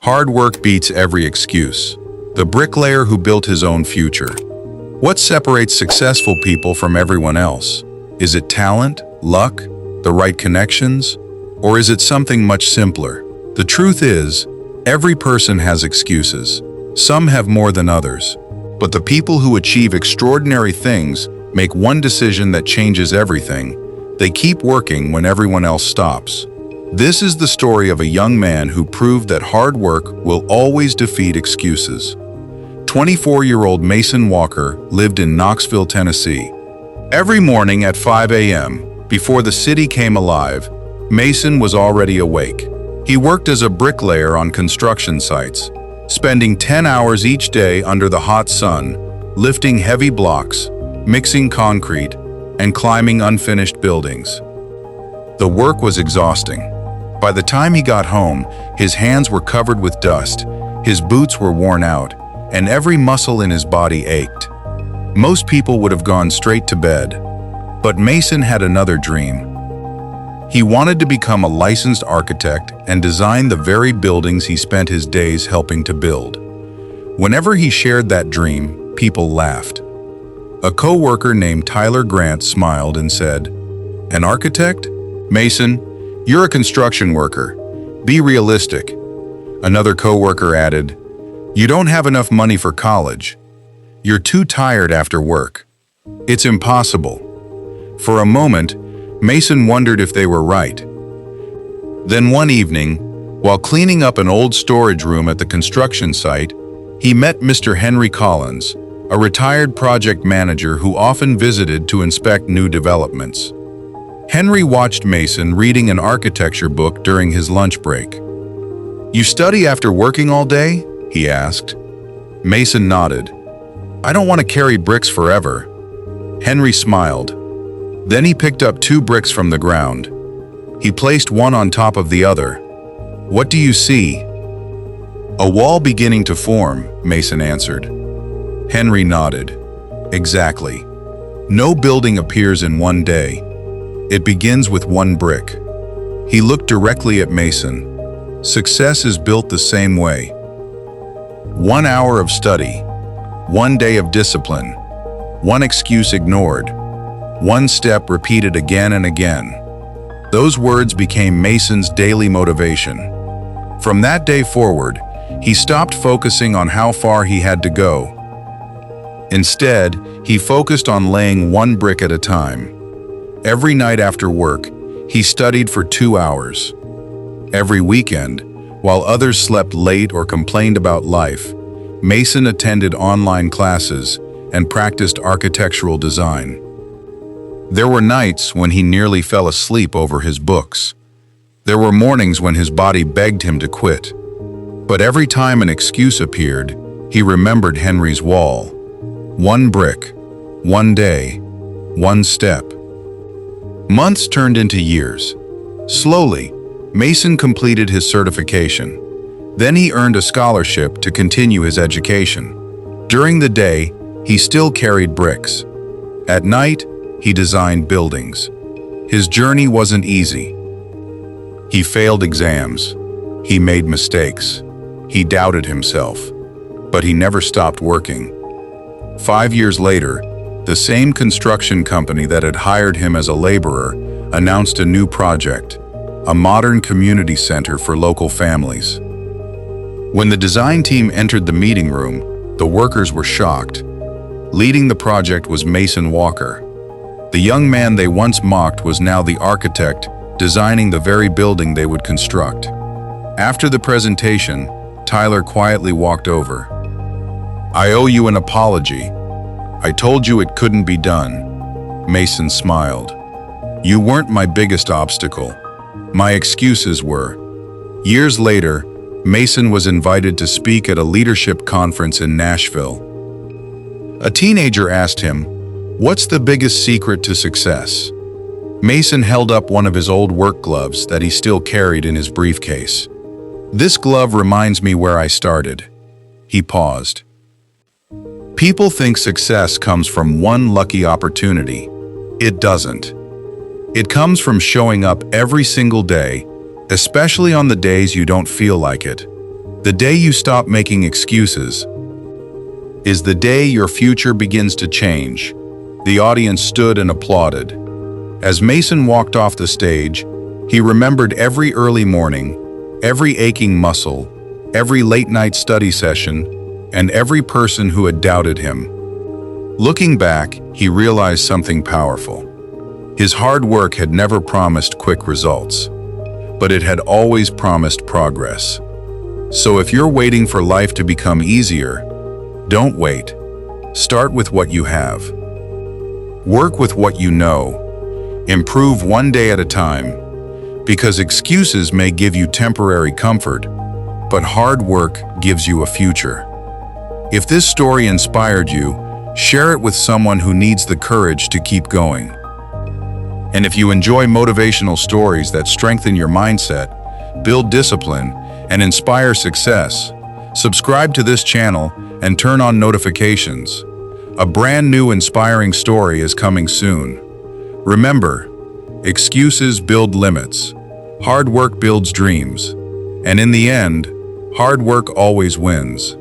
Hard work beats every excuse. The bricklayer who built his own future. What separates successful people from everyone else? Is it talent, luck, the right connections? Or is it something much simpler? The truth is, every person has excuses. Some have more than others. But the people who achieve extraordinary things make one decision that changes everything. They keep working when everyone else stops. This is the story of a young man who proved that hard work will always defeat excuses. 24-year-old Mason Walker lived in Knoxville, Tennessee. Every morning at 5 a.m., before the city came alive, Mason was already awake. He worked as a bricklayer on construction sites, spending 10 hours each day under the hot sun, lifting heavy blocks, mixing concrete, and climbing unfinished buildings. The work was exhausting. By the time he got home, his hands were covered with dust, his boots were worn out, and every muscle in his body ached. Most people would have gone straight to bed. But Mason had another dream. He wanted to become a licensed architect and design the very buildings he spent his days helping to build. Whenever he shared that dream, people laughed. A co-worker named Tyler Grant smiled and said, "An architect? Mason, you're a construction worker. Be realistic." Another co-worker added, "You don't have enough money for college. You're too tired after work. It's impossible." For a moment, Mason wondered if they were right. Then one evening, while cleaning up an old storage room at the construction site, he met Mr. Henry Collins, a retired project manager who often visited to inspect new developments. Henry watched Mason reading an architecture book during his lunch break. "You study after working all day?" he asked. Mason nodded. "I don't want to carry bricks forever." Henry smiled. Then he picked up 2 bricks from the ground. He placed one on top of the other. "What do you see?" "A wall beginning to form," Mason answered. Henry nodded. "Exactly. No building appears in one day. It begins with one brick." He looked directly at Mason. Success is built the same way. 1 hour of study, 1 day of discipline, 1 excuse ignored, 1 step repeated again and again. Those words became Mason's daily motivation. From that day forward, he stopped focusing on how far he had to go. Instead, he focused on laying 1 brick at a time. Every night after work, he studied for 2 hours. Every weekend, while others slept late or complained about life, Mason attended online classes and practiced architectural design. There were nights when he nearly fell asleep over his books. There were mornings when his body begged him to quit. But every time an excuse appeared, he remembered Henry's wall. 1 brick, 1 day, 1 step. Months turned into years. Slowly, Mason completed his certification. Then he earned a scholarship to continue his education. During the day, he still carried bricks. At night, he designed buildings. His journey wasn't easy. He failed exams. He made mistakes. He doubted himself. But he never stopped working. 5 years later, the same construction company that had hired him as a laborer announced a new project, a modern community center for local families. When the design team entered the meeting room, the workers were shocked. Leading the project was Mason Walker. The young man they once mocked was now the architect, designing the very building they would construct. After the presentation, Tyler quietly walked over. "I owe you an apology. I told you it couldn't be done." Mason smiled. "You weren't my biggest obstacle. My excuses were." Years later, Mason was invited to speak at a leadership conference in Nashville. A teenager asked him, "What's the biggest secret to success?" Mason held up one of his old work gloves that he still carried in his briefcase. "This glove reminds me where I started." He paused. People think success comes from one lucky opportunity. It doesn't. It comes from showing up every single day, especially on the days you don't feel like it. The day you stop making excuses is the day your future begins to change. The audience stood and applauded. As Mason walked off the stage, he remembered every early morning, every aching muscle, every late-night study session, and every person who had doubted him. Looking back, he realized something powerful. His hard work had never promised quick results, but it had always promised progress. So if you're waiting for life to become easier, don't wait. Start with what you have. Work with what you know. Improve one day at a time, because excuses may give you temporary comfort, but hard work gives you a future. If this story inspired you, share it with someone who needs the courage to keep going. And if you enjoy motivational stories that strengthen your mindset, build discipline, and inspire success, subscribe to this channel and turn on notifications. A brand new inspiring story is coming soon. Remember, excuses build limits, hard work builds dreams, and in the end, hard work always wins.